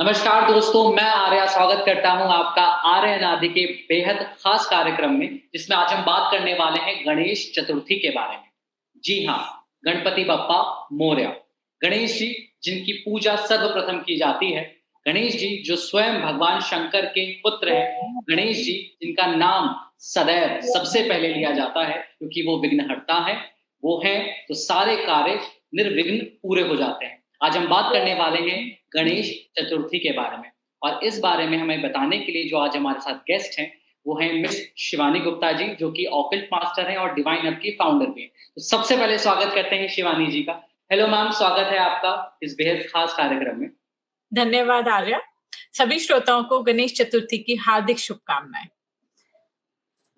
नमस्कार दोस्तों, मैं आर्या स्वागत करता हूं आपका आर्य अनादि के बेहद खास कार्यक्रम में, जिसमें आज हम बात करने वाले हैं गणेश चतुर्थी के बारे में। जी हाँ, गणपति बप्पा मोरया। गणेश जी जिनकी पूजा सर्वप्रथम की जाती है, गणेश जी जो स्वयं भगवान शंकर के पुत्र हैं, गणेश जी जिनका नाम सदैव सबसे पहले लिया जाता है क्योंकि वो विघ्नहर्ता हैं, वो हैं तो सारे कार्य निर्विघ्न पूरे हो जाते हैं। आज हम बात करने वाले हैं गणेश चतुर्थी के बारे में और इस बारे में हमें बताने के लिए जो आज हमारे साथ गेस्ट हैं, वो हैं मिस शिवानी गुप्ता जी, जो कि ऑकल्ट मास्टर हैं और डिवाइन हब की फाउंडर भी हैं। तो सबसे पहले स्वागत करते हैं शिवानी जी का। हेलो मैम, स्वागत है आपका इस बेहद खास कार्यक्रम में। धन्यवाद आर्या। सभी श्रोताओं को गणेश चतुर्थी की हार्दिक शुभकामनाएं।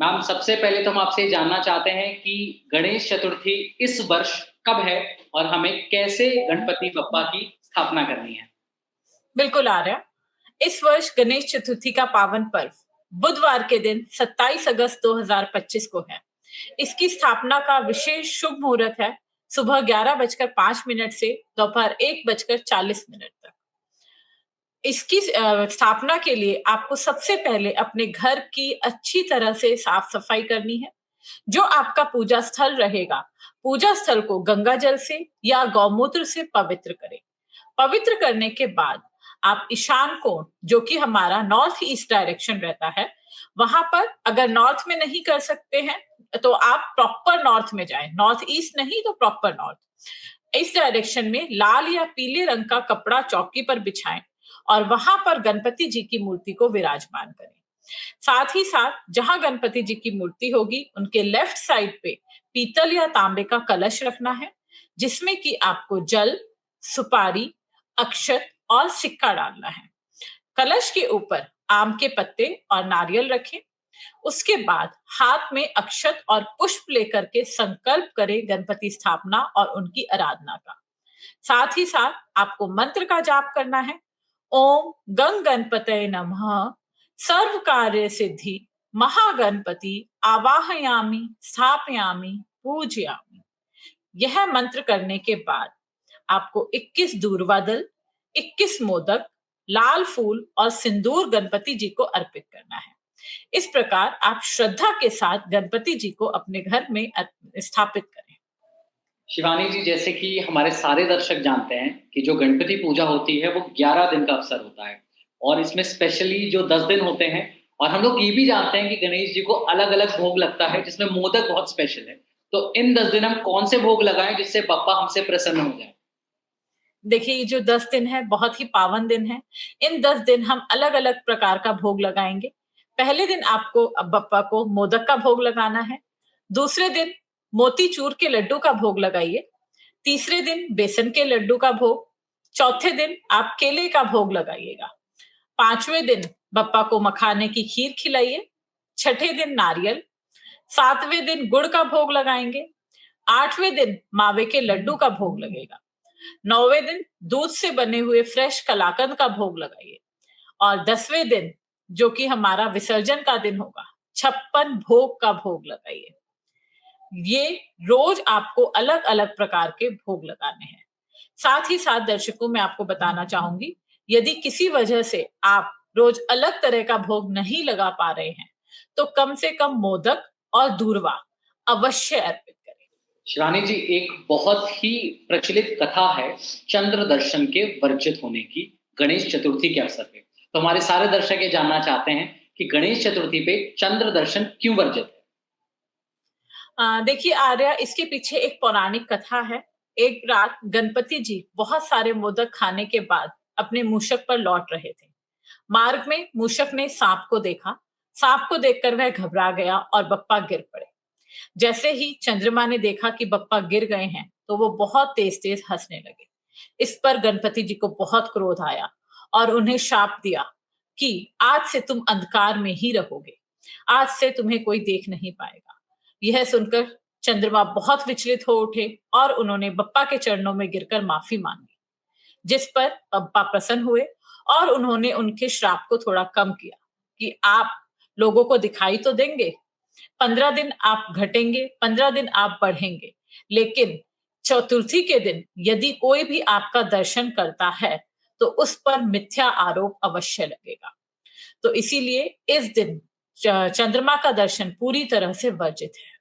मैम, सबसे पहले तो हम आपसे ये जानना चाहते हैं कि गणेश चतुर्थी इस वर्ष कब है और हमें कैसे गणपति बप्पा की स्थापना करनी है? बिल्कुल आर्या, इस वर्ष गणेश चतुर्थी का पावन पर्व बुधवार के दिन 27 अगस्त 2025 को है। इसकी स्थापना का विशेष शुभ मुहूर्त है सुबह 11:05 से दोपहर 1:40 तक। इसकी स्थापना के लिए आपको सबसे पहले अपने घर की अच्छी तरह से साफ सफाई करनी है। जो आपका पूजा स्थल रहेगा, पूजा स्थल को गंगा जल से या गौमूत्र से पवित्र करें। पवित्र करने के बाद आप ईशान कोण, जो कि हमारा नॉर्थ ईस्ट डायरेक्शन रहता है, वहां पर अगर नॉर्थ में नहीं कर सकते हैं तो आप प्रॉपर नॉर्थ में जाएं। नॉर्थ ईस्ट नहीं तो प्रॉपर नॉर्थ। इस डायरेक्शन में लाल या पीले रंग का कपड़ा चौकी पर बिछाएं और वहां पर गणपति जी की मूर्ति को विराजमान करें। साथ ही साथ जहां गणपति जी की मूर्ति होगी, उनके लेफ्ट साइड पे पीतल या तांबे का कलश रखना है, जिसमें कि आपको जल, सुपारी, अक्षत और सिक्का डालना है। कलश के ऊपर आम के पत्ते और नारियल रखें। उसके बाद हाथ में अक्षत और पुष्प लेकर के संकल्प करें गणपति स्थापना और उनकी आराधना का। साथ ही साथ आपको मंत्र का जाप करना है। ओम गंग गणपतये नमः, सर्व कार्य सिद्धि महागणपति आवाहयामि स्थापयामि पूजयामि। यह मंत्र करने के बाद आपको 21 दूर्वा दल, 21 मोदक, लाल फूल और सिंदूर गणपति जी को अर्पित करना है। इस प्रकार आप श्रद्धा के साथ गणपति जी को अपने घर में स्थापित करें। शिवानी जी, जैसे कि हमारे सारे दर्शक जानते हैं कि जो गणपति पूजा होती है वो 11 दिन का अवसर होता है और इसमें स्पेशली जो 10 दिन होते हैं और हम लोग ये भी जानते हैं कि गणेश जी को अलग-अलग भोग लगता है जिसमें मोदक बहुत स्पेशल है। तो इन 10 दिन हम कौन से भोग लगाएँ जिससे बप्पा हमसे प्रसन्न हो जाए? देखिए, ये जो 10 दिन है बहुत ही पावन दिन है। इन 10 दिन हम अलग-अलग प्रकार का भोग लगाएँगे। पहले दिन आपको बप्पा को मोदक का भोग लगाना है। दूसरे दिन मोतीचूर के लड्डू का भोग लगाइए। तीसरे दिन बेसन के लड्डू का भोग। चौथे दिन आप केले का भोग लगाइएगा। पांचवें दिन बप्पा को मखाने की खीर खिलाइए। छठे दिन नारियल। सातवें दिन गुड़ का भोग लगाएंगे। आठवें दिन मावे के लड्डू का भोग लगेगा। नौवें दिन दूध से बने हुए फ्रेश कलाकंद का भोग लगाइए और 10वें दिन, जो कि हमारा विसर्जन का दिन होगा, 56 भोग का भोग लगाइए। ये रोज आपको अलग अलग प्रकार के भोग लगाने हैं। साथ ही साथ दर्शकों, मैं आपको बताना चाहूंगी, यदि किसी वजह से आप रोज अलग तरह का भोग नहीं लगा पा रहे हैं तो कम से कम मोदक और दूर्वा अवश्य अर्पित करें। शिवानी जी, एक बहुत ही प्रचलित कथा है चंद्र दर्शन के वर्जित होने की गणेश चतुर्थी के अवसर पे। तो हमारे सारे दर्शक ये जानना चाहते हैं कि गणेश चतुर्थी पे चंद्र दर्शन क्यों वर्जित है? देखिए आर्या, इसके पीछे एक पौराणिक कथा है। एक रात गणपति जी बहुत सारे मोदक खाने के बाद अपने मूषक पर लौट रहे थे। मार्ग में मूषक ने सांप को देखा। सांप को देखकर वह घबरा गया और बप्पा गिर पड़े। जैसे ही चंद्रमा ने देखा कि बप्पा गिर गए हैं तो वो बहुत तेज तेज हंसने लगे। इस पर गणपति जी को बहुत क्रोध आया और उन्हें शाप दिया कि आज से तुम अंधकार में ही रहोगे। आज से तुम्हें कोई देख नहीं पाएगा। यह सुनकर चंद्रमा बहुत विचलित हो उठे और उन्होंने बप्पा के चरणों में गिरकर माफी मांगी, जिस पर बप्पा प्रसन्न हुए और उन्होंने उनके श्राप को थोड़ा कम किया कि आप लोगों को दिखाई तो देंगे, 15 दिन आप घटेंगे, 15 दिन आप बढ़ेंगे, लेकिन चतुर्थी के दिन यदि कोई भी आपका दर्शन करता है तो उस पर मिथ्या आरोप अवश्य लगेगा। तो इसीलिए इस दिन चंद्रमा का दर्शन पूरी तरह से वर्जित है।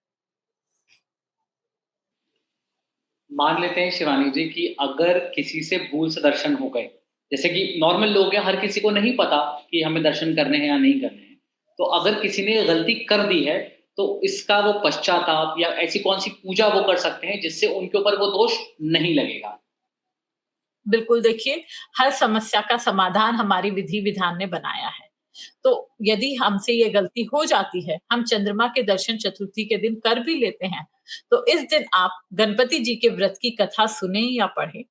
मान लेते हैं शिवानी जी कि अगर किसी से भूल से दर्शन हो गए, जैसे कि नॉर्मल लोग हैं, हर किसी को नहीं पता कि हमें दर्शन करने हैं या नहीं करने हैं। तो अगर किसी ने गलती कर दी है, तो इसका वो पश्चाताप या ऐसी कौन-सी पूजा वो कर सकते हैं जिससे उनके ऊपर वो दोष नहीं लगेगा? बिल्कुल देखिए, हर समस्या का समाधान हमारी विधि-विधान ने बनाया है। तो यदि हमसे ये गलती हो जाती है, हम चंद्रमा के दर्शन चतुर्थी के दिन कर भी लेते हैं, तो इस दिन आप गणपति जी के व्रत की कथा सुनें या पढ़ें,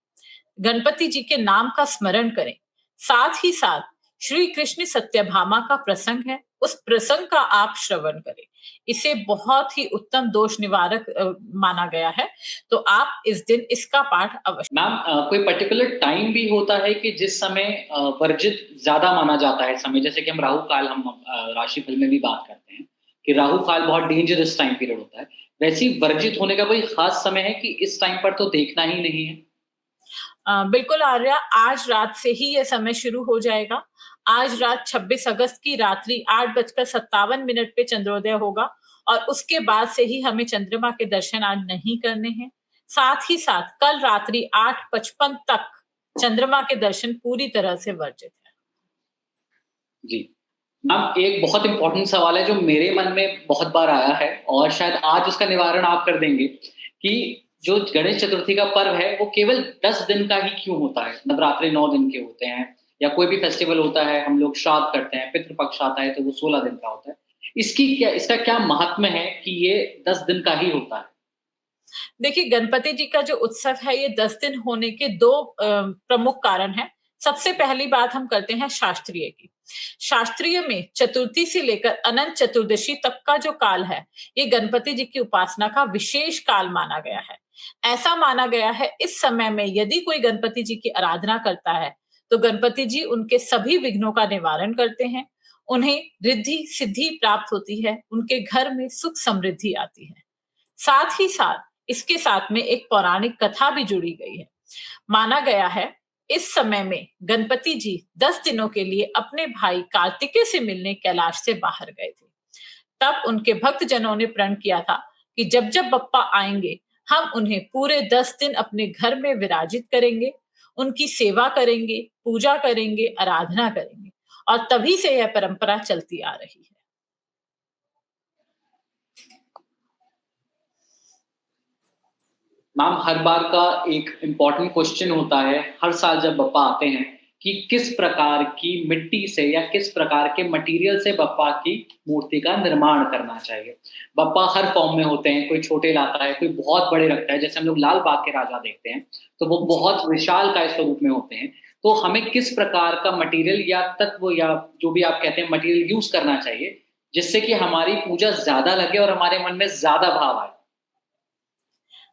गणपति जी के नाम का स्मरण करें। साथ ही साथ श्री कृष्ण सत्यभामा का प्रसंग है, उस प्रसंग का आप श्रवण करें। इसे बहुत ही उत्तम दोष निवारक माना गया है, तो आप इस दिन इसका पाठ अवश्य। मैम कोई पर्टिकुलर टाइम भी होता है कि जिस समय वर्जित ज़्यादा माना जाता है समय, जैसे कि हम राहु काल हम राशिफल में भी बात करते हैं कि राहु काल बहुत डेंजरस टाइम पीरियड होता है। वैसे ही वर्जित होने का कोई ख़ास समय है कि इस टाइम पर तो देखना ही नहीं है? बिल्कुल आर्या, आज रात से ही ये समय शुरू हो जाएगा। आज रात 26 अगस्त की रात्रि 8:57 पे चंद्रोदय होगा और उसके बाद से ही हमें चंद्रमा के दर्शन आज नहीं करने हैं। साथ ही साथ कल रात्रि 8:55 तक चंद्रमा के दर्शन पूरी तरह से वर्जित है। जी। मैम एक बहुत इम्पोर्टेंट सवाल है जो मेरे मन में बहुत बार आया है और शायद आज उसका निवारण आप कर देंगे कि जो गणेश चतुर्थी का पर्व है वो केवल 10 दिन का ही क्यों होता है? नवरात्रे 9 दिन के होते हैं या कोई भी फेस्टिवल होता है, हम लोग श्राद्ध करते हैं, पितृ पक्ष आता है तो वो 16 दिन का होता है। इसका क्या महात्म्य है कि ये 10 दिन का ही होता है? देखिए, गणपति जी का जो उत्सव है ये 10 दिन होने के 2 प्रमुख कारण हैं। सबसे पहली बात हम करते हैं शास्त्रीय की। शास्त्रीय में चतुर्थी से लेकर अनंत चतुर्दशी तक का जो काल है, ये गणपति जी की उपासना का विशेष काल माना गया है। ऐसा माना गया है इस समय में यदि कोई गणपति जी की आराधना करता है, तो गणपति जी उनके सभी विघ्नों का निवारण करते हैं। उन्हें रिद्धि-सिद्धि प्राप्त होती है, उनके घर में सुख समृद्धि आती है। साथ ही साथ इसके साथ में एक पौराणिक कथा भी जुड़ी गई है। माना गया है इस समय में गणपति जी 10 दिनों के लिए अपने भाई कार्तिकेय से मिलने कैलाश से बाहर गए थे। तब उनके भक्तजनों ने प्रण किया था कि जब जब बप्पा आएंगे, हम उन्हें पूरे 10 दिन अपने घर में विराजित करेंगे, उनकी सेवा करेंगे, पूजा करेंगे, आराधना करेंगे और तभी से यह परंपरा चलती आ रही है। मैम हर बार का एक इम्पॉर्टेंट क्वेश्चन होता है हर साल जब बप्पा आते हैं कि किस प्रकार की मिट्टी से या किस प्रकार के मटेरियल से बप्पा की मूर्ति का निर्माण करना चाहिए। बप्पा हर फॉर्म में होते हैं, कोई छोटे लाता है, कोई बहुत बड़े रखता है, जैसे हम लोग लाल बाग के राजा देखते हैं तो वो बहुत विशालकाय स्वरूप में होते हैं। तो हमें किस प्रकार का मटेरियल या तत्व या जो भी आप कहते हैं मटेरियल यूज करना चाहिए जिससे कि हमारी पूजा ज्यादा लगे और हमारे मन में ज्यादा भाव आए?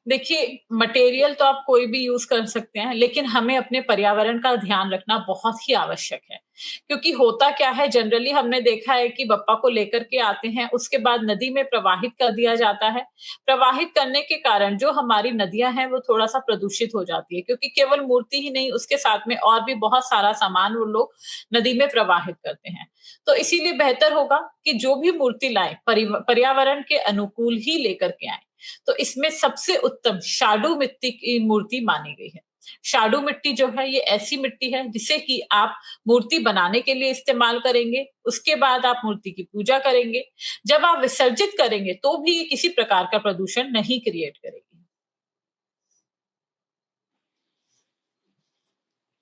देखिए, मटेरियल तो आप कोई भी यूज़ कर सकते हैं, लेकिन हमें अपने पर्यावरण का ध्यान रखना बहुत ही आवश्यक है। क्योंकि होता क्या है जनरली हमने देखा है कि बप्पा को लेकर के आते हैं, उसके बाद नदी में प्रवाहित कर दिया जाता है। प्रवाहित करने के कारण जो हमारी नदियाँ हैं वो थोड़ा-सा प्रदूषित हो जाती है क्योंकि केवल मूर्ति ही नहीं उसके साथ में और भी बहुत सारा सामान वो लोग नदी में प्रवाहित करते हैं। तो इसीलिए बेहतर होगा कि जो भी मूर्ति लाएँ पर्यावरण के अनुकूल ही लेकर के आएँ। तो इसमें सबसे उत्तम शाडू मिट्टी की मूर्ति मानी गई है। शाडू मिट्टी जो है ये ऐसी मिट्टी है जिसे कि आप मूर्ति बनाने के लिए इस्तेमाल करेंगे, उसके बाद आप मूर्ति की पूजा करेंगे। जब आप विसर्जित करेंगे तो भी ये किसी प्रकार का प्रदूषण नहीं क्रिएट करेगी।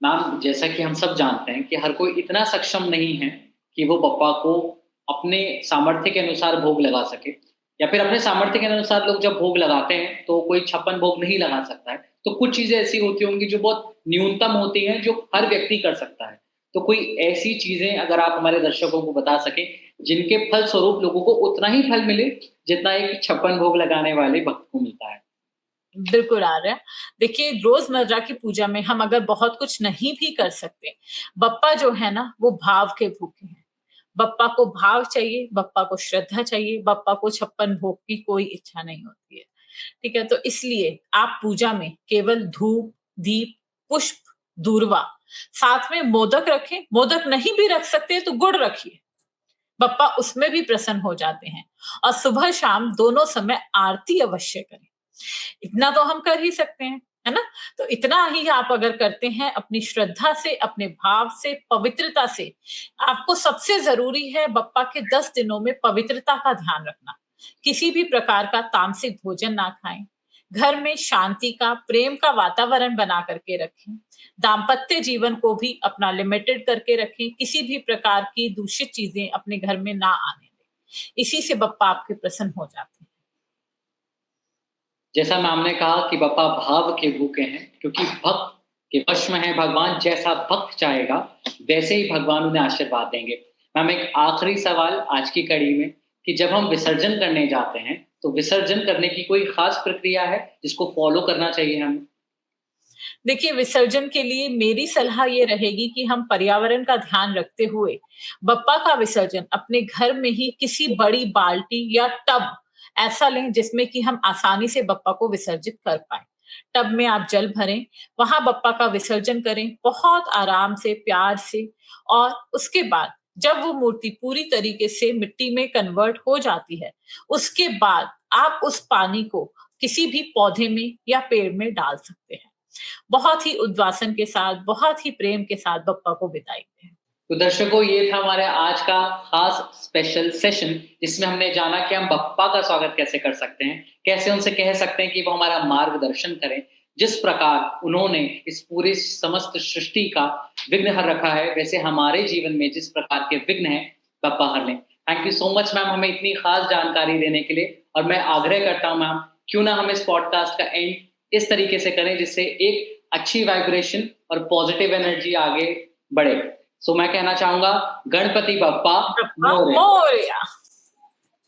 मैम जैसा कि हम सब जानते हैं कि हर कोई इतना सक्षम नहीं है कि वो बप्पा को अपने सामर्थ्य के अनुसार भोग लगा सके या फिर अपने सामर्थ्य के अनुसार लोग जब भोग लगाते हैं तो कोई 56 भोग नहीं लगा सकता है। तो कुछ चीजें ऐसी होती होंगी जो बहुत न्यूनतम होती हैं जो हर व्यक्ति कर सकता है। तो कोई ऐसी चीजें अगर आप हमारे दर्शकों को बता सकें जिनके फल स्वरूप लोगों को उतना ही फल मिले जितना एक 56 भोग लगाने वाले भक्त को मिलता है। बिल्कुल आ रहा है। देखिए, रोज़मर्रा की पूजा में हम अगर बहुत कुछ नहीं भी कर सकते, बप्पा जो है ना, वो भाव के भूखे हैं। बप्पा को भाव चाहिए, बप्पा को श्रद्धा चाहिए, बप्पा को 56 भोग की कोई इच्छा नहीं होती है। ठीक है? तो इसलिए आप पूजा में केवल धूप, दीप, पुष्प, दूर्वा साथ में मोदक रखें, मोदक नहीं भी रख सकते तो गुड़ रखिए, बप्पा उसमें भी प्रसन्न हो जाते हैं। और सुबह शाम दोनों समय आरती अवश्य करें। इतना तो हम कर ही सकते हैं, है ना? तो इतना ही आप अगर करते हैं अपनी श्रद्धा से, अपने भाव से, पवित्रता से, आपको सबसे ज़रूरी है बप्पा के 10 दिनों में पवित्रता का ध्यान रखना। किसी भी प्रकार का तामसिक भोजन ना खाएँ, घर में शांति का, प्रेम का वातावरण बना करके रखें, दाम्पत्य जीवन को भी अपना लिमिटेड करके रखें, किसी भी प्रकार की दूषित चीज़ें अपने घर में ना आने दें। इसी से बप्पा आपके प्रसन्न हो जाते हैं। जैसा मैम ने कहा कि बप्पा भाव के भूखे हैं, क्योंकि भक्त के वश में है भगवान, जैसा भक्त चाहेगा वैसे ही भगवान उन्हें आशीर्वाद देंगे। मैम, एक आखिरी सवाल आज की कड़ी में कि जब हम विसर्जन करने जाते हैं, तो विसर्जन करने की कोई खास प्रक्रिया है जिसको फॉलो करना चाहिए हमें? देखिए, विसर्जन के लिए मेरी सलाह ये रहेगी कि हम पर्यावरण का ध्यान रखते हुए बप्पा का विसर्जन अपने घर में ही किसी बड़ी बाल्टी या टब ऐसा लें जिसमें कि हम आसानी से बप्पा को विसर्जित कर पाएँ। टब में आप जल भरें, वहाँ बप्पा का विसर्जन करें, बहुत आराम से, प्यार से, और उसके बाद जब वो मूर्ति पूरी तरीके से मिट्टी में कन्वर्ट हो जाती है, उसके बाद आप उस पानी को किसी भी पौधे में या पेड़ में डाल सकते हैं। बहुत ही उद्वासन के साथ, बहुत ही प्रेम के साथ बप्पा को विदाई दें। तो दर्शकों, ये था हमारे आज का खास स्पेशल सेशन, जिसमें हमने जाना कि हम बप्पा का स्वागत कैसे कर सकते हैं, कैसे उनसे कह सकते हैं कि वो हमारा मार्गदर्शन करें। जिस प्रकार उन्होंने इस पूरी समस्त सृष्टि का विघ्न हर रखा है, वैसे हमारे जीवन में जिस प्रकार के विघ्न हैं, बप्पा हर लें। Thank you so much ma'am, हमें इतनी खास जानकारी देने के लिए। और मैं आग्रह करता हूँ मैम, क्यों ना हम इस पॉडकास्ट का एंड इस तरीके से करें जिससे एक अच्छी वाइब्रेशन और पॉजिटिव एनर्जी आगे बढ़े। सो मैं कहना चाहूंगा, गणपति बप्पा बप्पा मोरया। मोरया।